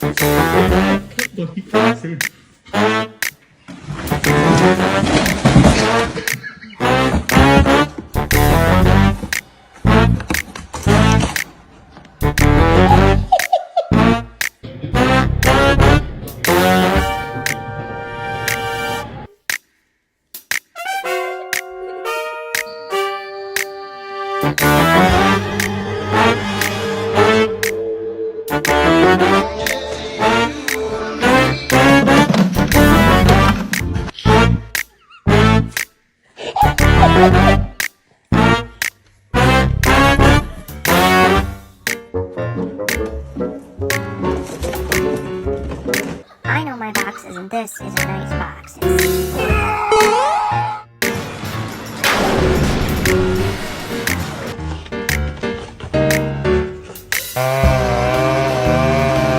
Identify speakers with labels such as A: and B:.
A: Well, he can't see.
B: I know my boxes, and this is a nice box.